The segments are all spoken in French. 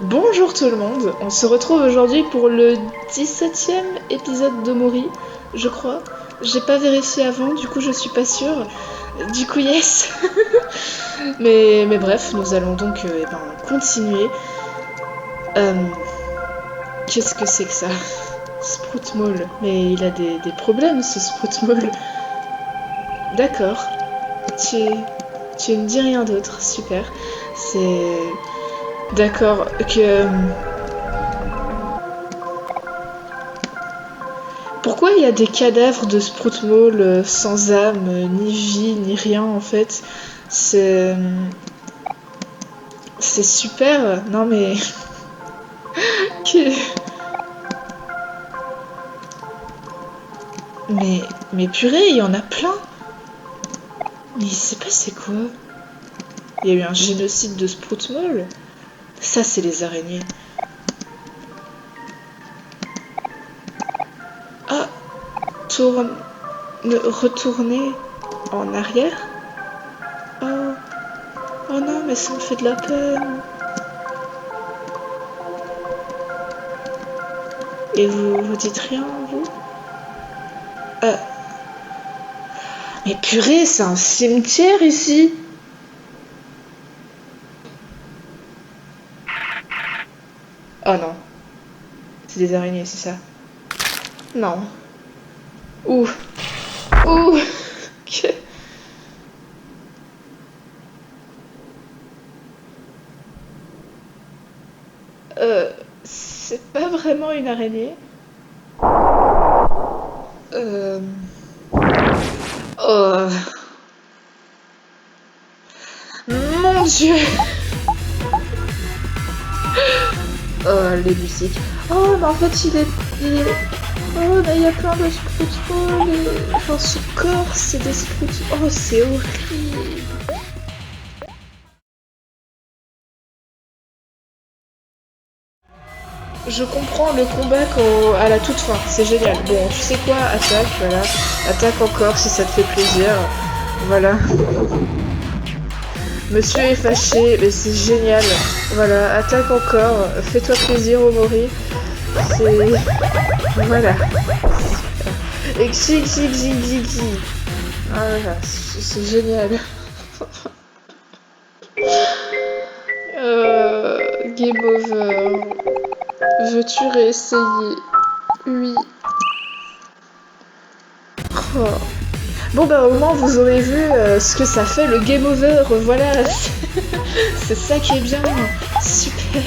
Bonjour tout le monde, on se retrouve aujourd'hui pour le 17e épisode d'Omori, je crois. J'ai pas vérifié avant, du coup je suis pas sûre. Du coup yes. mais bref, nous allons donc continuer. Qu'est-ce que c'est que ça? Sproutmaul. Mais il a des problèmes ce Sproutmaul. D'accord. Tu ne dis rien d'autre, super. C'est... D'accord, que... Pourquoi il y a des cadavres de Sproutmaul sans âme, ni vie, ni rien en fait? C'est super. Non mais... mais purée, il y en a plein. Mais il s'est passé quoi? Il y a eu un génocide de Sproutmaul? Ça c'est les araignées. Ah, retourner en arrière? Oh non, mais ça me fait de la peine. Et vous dites rien, vous? Mais purée, c'est un cimetière ici. Oh non. C'est des araignées, c'est ça? Non. Ouh. Ouh. C'est pas vraiment une araignée. Oh. Mon Dieu. Oh, les musiques. Oh, mais en fait, il est... Oh, mais il y a plein de Sproutmaul. Enfin, ce corps, c'est des Sproutmaul. Oh, c'est horrible. Je comprends le combat à la toute fin, c'est génial. Bon, tu sais quoi, attaque, voilà. Attaque encore si ça te fait plaisir. Voilà. Monsieur est fâché, mais c'est génial. Voilà, attaque encore. Fais-toi plaisir, Omori. C'est... Voilà. Et voilà, c'est génial. Game over. Veux-tu réessayer? Oui. Oh. Bon bah au moins vous aurez vu ce que ça fait le game over, voilà. C'est ça qui est bien. Super.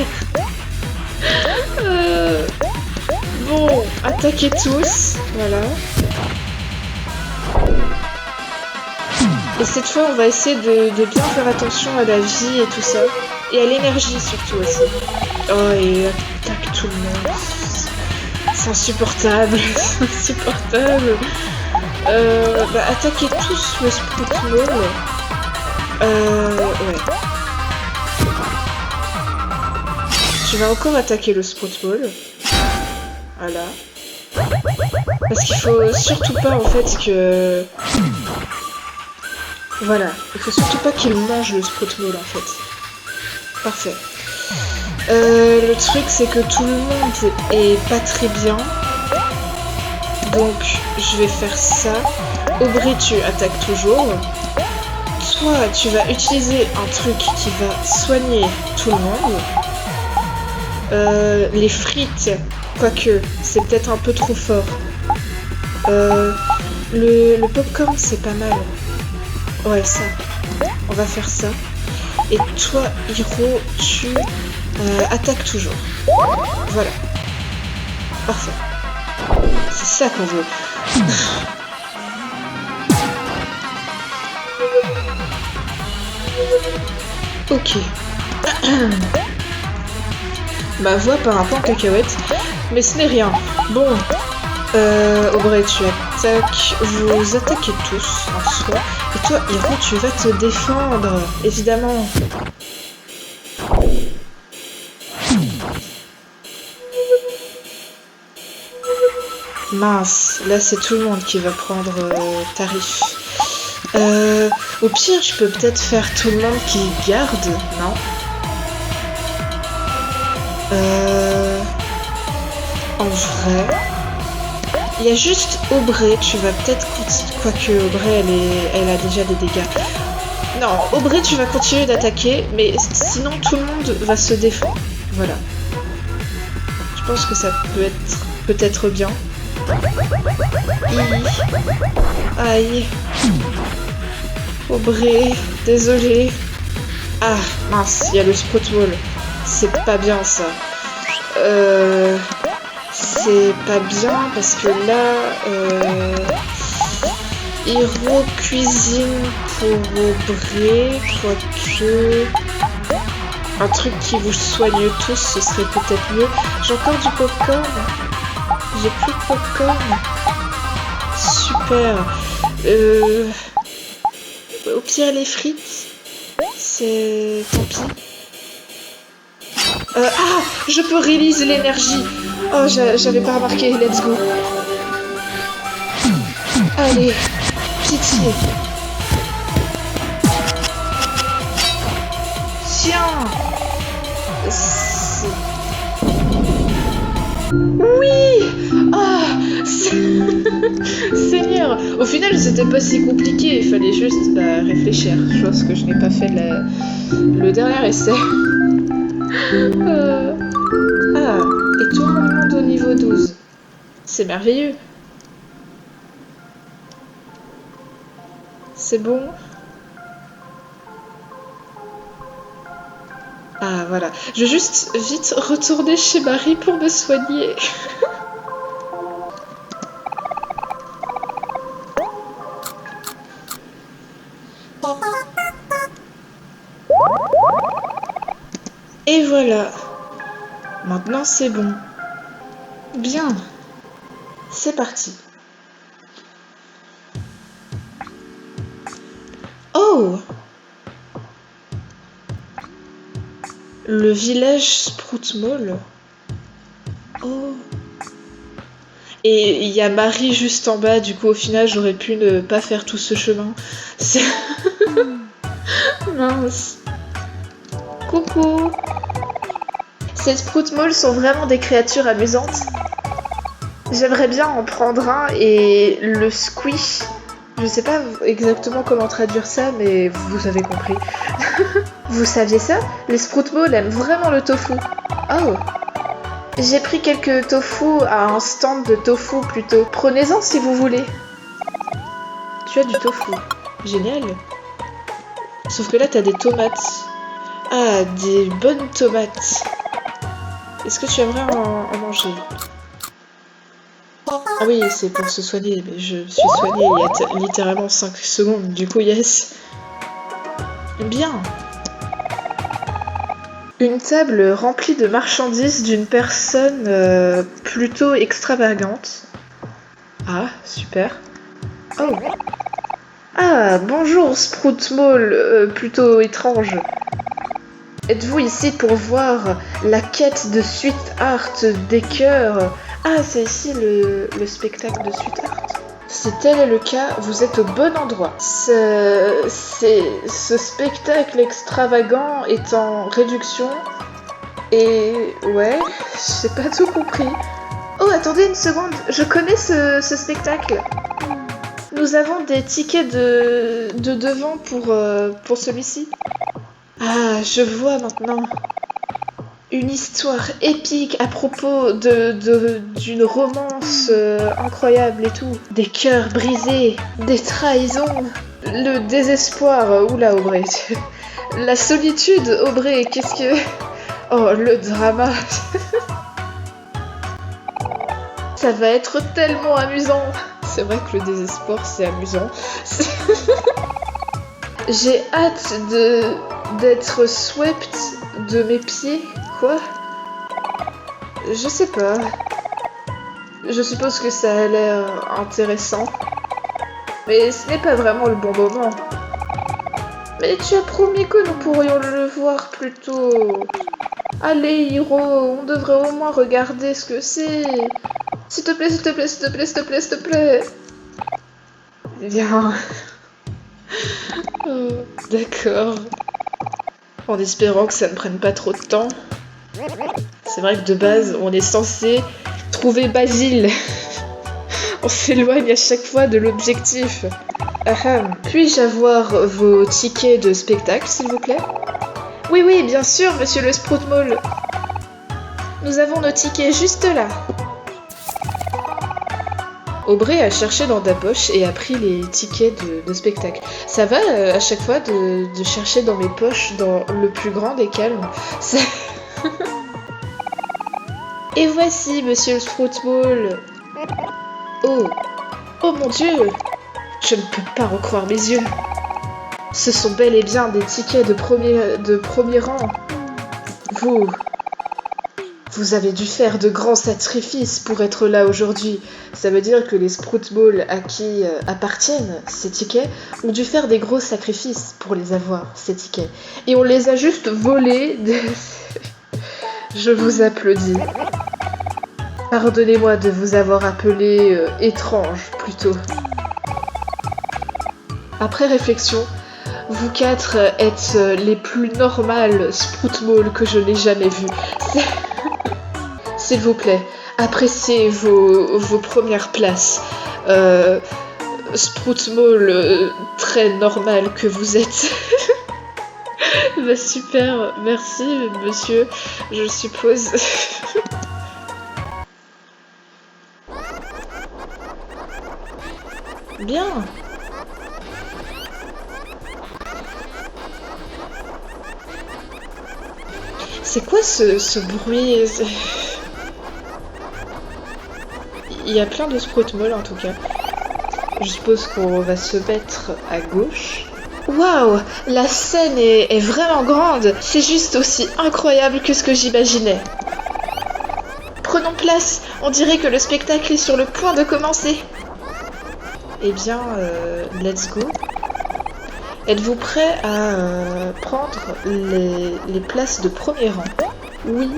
Bon, attaquez tous. Voilà. Et cette fois on va essayer de bien faire attention à la vie et tout ça. Et à l'énergie surtout aussi. Oh et attaque tout le monde. C'est insupportable. C'est insupportable. Bah attaquez tous le Sproutmaul. Ouais. Tu vas encore attaquer le Sproutmaul. Voilà. Parce qu'il faut surtout pas en fait que... Voilà. Il faut surtout pas qu'il mange le Sproutmaul en fait. Parfait. Le truc c'est que tout le monde est pas très bien. Donc je vais faire ça. Aubry, tu attaques toujours. Toi, tu vas utiliser un truc qui va soigner tout le monde. Les frites, quoique, c'est peut-être un peu trop fort. Le popcorn, c'est pas mal. Ouais, ça. On va faire ça. Et toi, Hiro, tu attaques toujours. Voilà. Parfait. C'est ça qu'on veut. Ok. Ma voix part un peu en cacahuète, mais ce n'est rien. Bon, Aubrey, tu attaques. Vous attaquez tous en soi. Et toi, Hiro, tu vas te défendre, évidemment. Mince, là c'est tout le monde qui va prendre tarif. Au pire, je peux peut-être faire tout le monde qui garde, non? En vrai... Il y a juste Aubrey, tu vas peut-être continuer... Quoique Aubrey, elle a déjà des dégâts. Non, Aubrey, tu vas continuer d'attaquer, mais sinon tout le monde va se défendre. Voilà. Je pense que ça peut être peut-être bien. Aïe. Aubrey, désolé. Ah, mince, il y a le Sprout Ball. C'est pas bien ça. C'est pas bien parce que là, Hiro cuisine pour Aubrey, quoique un truc qui vous soigne tous, ce serait peut-être mieux. J'ai encore du popcorn. J'ai plus de popcorn. Super. Au pire les frites, c'est tant pis. Ah, je peux release l'énergie. Oh, j'avais pas remarqué. Let's go. Allez, pitié. Tiens. Oui. Ah, Seigneur. Au final, c'était pas si compliqué. Il fallait juste réfléchir. Chose que je n'ai pas fait le dernier essai. Ah, et tout le monde monte au niveau 12. C'est merveilleux. C'est bon. Ah, voilà. Je vais juste vite retourner chez Marie pour me soigner. Et voilà. Maintenant, c'est bon. Bien. C'est parti. Oh! Le village Sprout Mall. Oh. Et il y a Marie juste en bas, du coup au final j'aurais pu ne pas faire tout ce chemin. C'est... Mince. Coucou. Ces Sprout Malls sont vraiment des créatures amusantes. J'aimerais bien en prendre un et le squish. Je sais pas exactement comment traduire ça, mais vous avez compris. Vous saviez ça? Les Sprout Malls aiment vraiment le tofu. Oh! J'ai pris quelques tofu à un stand de tofu plutôt. Prenez-en si vous voulez. Tu as du tofu. Génial. Sauf que là, t'as des tomates. Ah, des bonnes tomates. Est-ce que tu aimerais en manger? Ah oui, c'est pour se soigner, mais je suis soignée il y a littéralement 5 secondes, du coup, yes. Bien. Une table remplie de marchandises d'une personne plutôt extravagante. Ah, super. Oh. Ah, bonjour Sprout Mall, plutôt étrange. Êtes-vous ici pour voir la quête de Sweetheart des cœurs? Ah, c'est ici le spectacle de Sweetheart. Si tel est le cas, vous êtes au bon endroit. Ce spectacle extravagant est en réduction. Et ouais, j'ai pas tout compris. Oh, attendez une seconde, je connais ce spectacle. Nous avons des tickets de devant pour celui-ci. Ah, je vois maintenant. Une histoire épique à propos d'une romance incroyable et tout. Des cœurs brisés, des trahisons, le désespoir. Oula, Aubrey. La solitude, Aubrey, qu'est-ce que... Oh, le drama. Ça va être tellement amusant. C'est vrai que le désespoir, c'est amusant. J'ai hâte d'être swept de mes pieds. Quoi? Je sais pas. Je suppose que ça a l'air intéressant. Mais ce n'est pas vraiment le bon moment. Mais tu as promis que nous pourrions le voir plus tôt. Allez, Hiro, on devrait au moins regarder ce que c'est. S'il te plaît, s'il te plaît, s'il te plaît, s'il te plaît, s'il te plaît. Bien. Oh, d'accord. En espérant que ça ne prenne pas trop de temps. C'est vrai que de base, on est censé trouver Basile. On s'éloigne à chaque fois de l'objectif. Puis-je avoir vos tickets de spectacle, s'il vous plaît? Oui, oui, bien sûr, monsieur le Sprout Mall. Nous avons nos tickets juste là. Aubrey a cherché dans ta poche et a pris les tickets de spectacle. Ça va à chaque fois de chercher dans mes poches dans le plus grand des calmes. Ça... Et voici, monsieur le Sprout Mall. Oh, oh mon Dieu! Je ne peux pas en croire mes yeux. Ce sont bel et bien des tickets de premier rang. Vous avez dû faire de grands sacrifices pour être là aujourd'hui. Ça veut dire que les Sprout Mall à qui appartiennent ces tickets ont dû faire des gros sacrifices pour les avoir, ces tickets. Et on les a juste volés. Je vous applaudis. Pardonnez-moi de vous avoir appelé étrange, plutôt. Après réflexion, vous quatre êtes les plus normales Sprout Mall que je n'ai jamais vues. S'il vous plaît, appréciez vos premières places. Sprout Mall très normal que vous êtes. Bah super, merci monsieur, je suppose. Bien. C'est quoi ce bruit? Il y a plein de Sprout Mall en tout cas. Je suppose qu'on va se mettre à gauche. Waouh, la scène est vraiment grande. C'est juste aussi incroyable que ce que j'imaginais. Prenons place. On dirait que le spectacle est sur le point de commencer. Eh bien, let's go. Êtes-vous prêt à prendre les places de premier rang? Oui.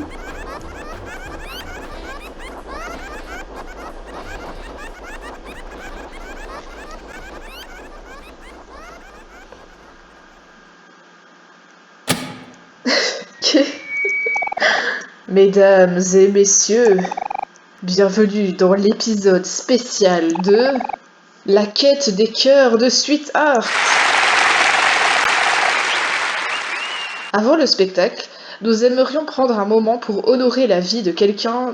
Mesdames et messieurs, bienvenue dans l'épisode spécial de La quête des cœurs de Sweetheart. Avant le spectacle, nous aimerions prendre un moment pour honorer la vie de quelqu'un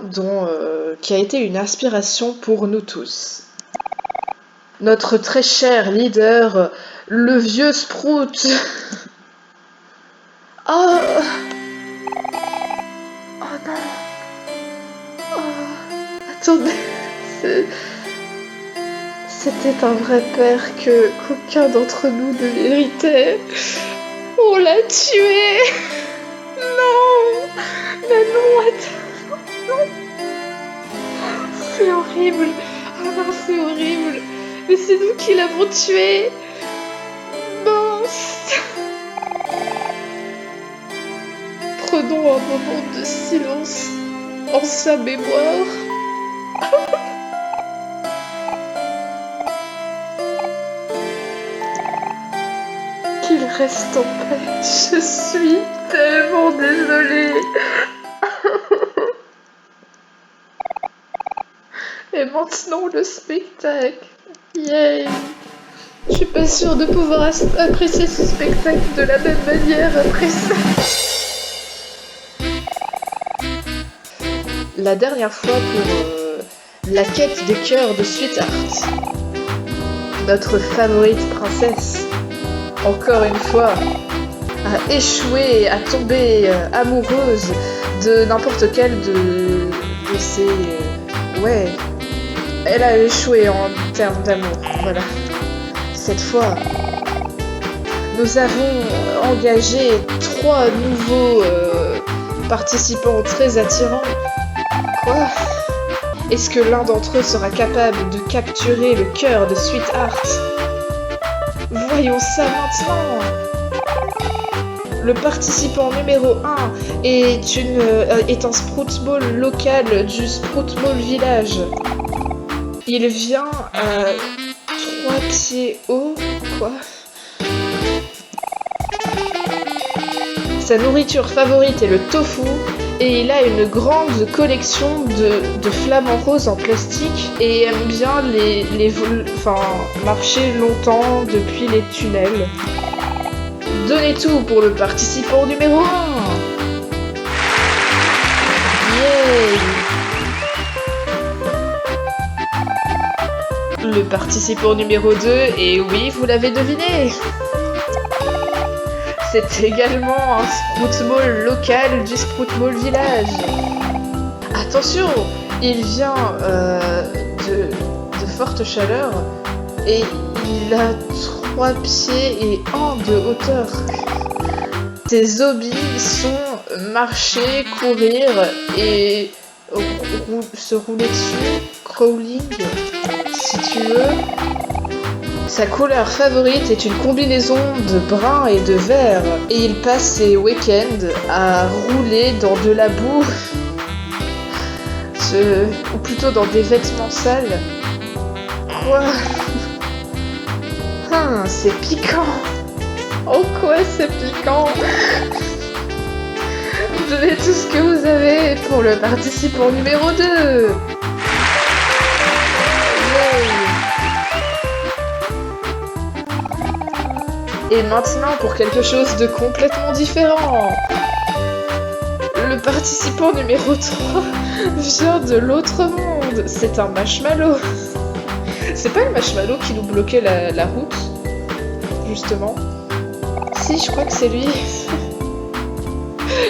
qui a été une inspiration pour nous tous. Notre très cher leader, le vieux Sprout. Oh non. Oh, attendez. C'était un vrai père qu'aucun d'entre nous ne méritait. On l'a tué. Non. Mais non, attends. Non. C'est horrible. Ah non, c'est horrible. Mais c'est nous qui l'avons tué. Non. Prenons un moment de silence en sa mémoire. Qu'il reste en paix. Je suis tellement désolée. Et maintenant le spectacle. Yay. Je suis pas sûre de pouvoir apprécier ce spectacle de la même manière après ça. La dernière fois pour la quête des cœurs de Sweetheart. Notre favorite princesse, encore une fois, a échoué à tomber amoureuse de n'importe quel de ses... ouais, elle a échoué en termes d'amour, voilà. Cette fois, nous avons engagé 3 nouveaux participants très attirants. Quoi? Est-ce que l'un d'entre eux sera capable de capturer le cœur de Sweetheart? Voyons ça maintenant. Le participant numéro 1 est un Sprout Mall local du Sprout Mall Village. Il vient à 3 pieds haut. Quoi? Sa nourriture favorite est le tofu Et il a une grande collection de flamants roses en plastique et aime bien marcher longtemps depuis les tunnels. Donnez tout pour le participant numéro 1. Yay! Le participant numéro 2, et oui, vous l'avez deviné, c'est également un Sprout Mall local du Sprout Mall Village. Attention, il vient de forte chaleur et il a 3 pieds et 1 de hauteur. Ses hobbies sont marcher, courir et se rouler dessus, crawling, si tu veux. Sa couleur favorite est une combinaison de brun et de vert. Et il passe ses week-ends à rouler dans de la boue. Ou plutôt dans des vêtements sales. Quoi? C'est piquant. Oh quoi, c'est piquant. Donnez tout ce que vous avez pour le participant numéro 2. Et maintenant pour quelque chose de complètement différent. Le participant numéro 3 vient de l'autre monde. C'est un marshmallow. C'est pas le marshmallow qui nous bloquait la route, justement. Si, je crois que c'est lui.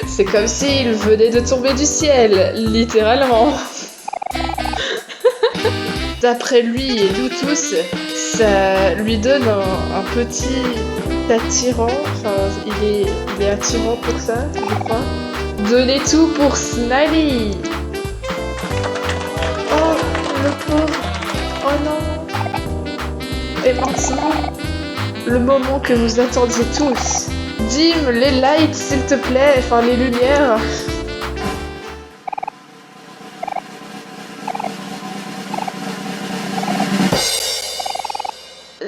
C'est comme s'il venait de tomber du ciel, littéralement. D'après lui et nous tous, ça lui donne un petit attirant. Enfin, il est attirant pour ça, je crois. Donnez tout pour Snally. Oh, le pauvre. Oh non. Et maintenant, le moment que vous attendiez tous. Dim, les lights, s'il te plaît. Enfin, les lumières.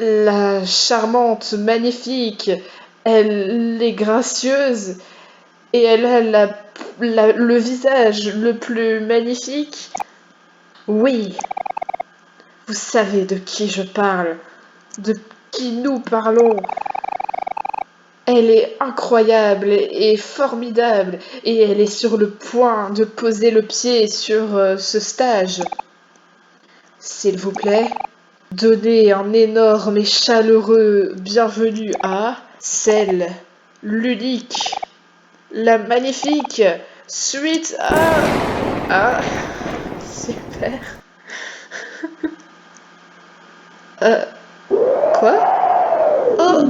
La charmante, magnifique, elle est gracieuse et elle a le visage le plus magnifique. Oui, vous savez de qui je parle, de qui nous parlons. Elle est incroyable et formidable et elle est sur le point de poser le pied sur ce stage. S'il vous plaît, donnez un énorme et chaleureux bienvenue à celle, l'unique, la magnifique, Sweet A. Ah, super. Quoi? Oh.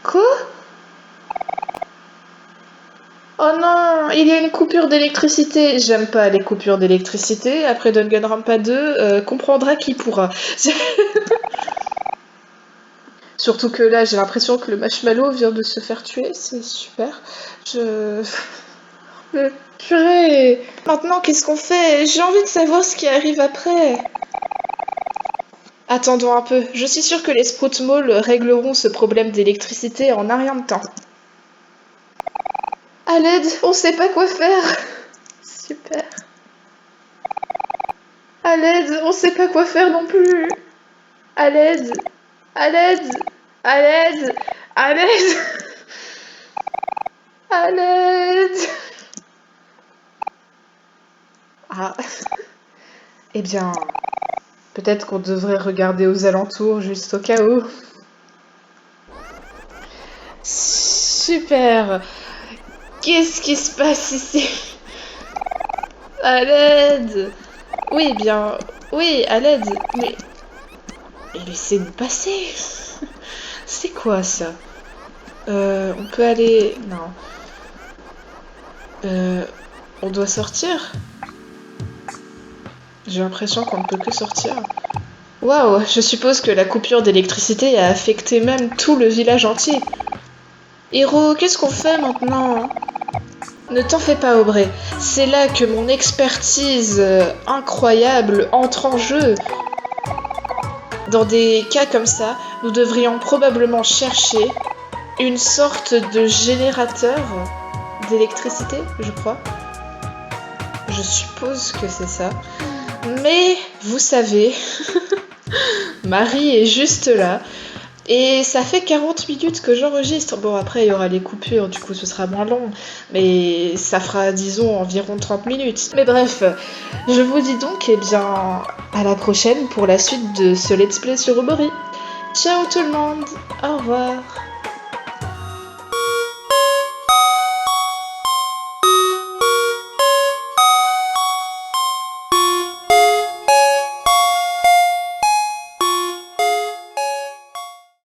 Quoi? Oh non, il y a une coupure d'électricité. J'aime pas les coupures d'électricité. Après Danganronpa 2, comprendra qui pourra. Surtout que là, j'ai l'impression que le marshmallow vient de se faire tuer. C'est super. Purée. Maintenant, qu'est-ce qu'on fait? J'ai envie de savoir ce qui arrive après. Attendons un peu. Je suis sûre que les Sprout Mall régleront ce problème d'électricité en un rien de temps. À l'aide, on sait pas quoi faire. Super. À l'aide, on sait pas quoi faire non plus. À l'aide. À l'aide. À l'aide. À l'aide. À l'aide. Ah. Eh bien, peut-être qu'on devrait regarder aux alentours juste au cas où. Super. Qu'est-ce qui se passe ici? À l'aide. Oui, bien... Oui, à l'aide. Mais laissez-nous passer. C'est quoi, ça? On peut aller... Non. On doit sortir? J'ai l'impression qu'on ne peut que sortir. Waouh, je suppose que la coupure d'électricité a affecté même tout le village entier. Hiro, qu'est-ce qu'on fait maintenant? Ne t'en fais pas, Aubrey. C'est là que mon expertise incroyable entre en jeu. Dans des cas comme ça, nous devrions probablement chercher une sorte de générateur d'électricité, je crois. Je suppose que c'est ça. Mais vous savez, Marie est juste là. Et ça fait 40 minutes que j'enregistre. Bon, après, il y aura les coupures, du coup, ce sera moins long. Mais ça fera, disons, environ 30 minutes. Mais bref, je vous dis donc, eh bien, à la prochaine pour la suite de ce let's play sur Obori. Ciao tout le monde, au revoir.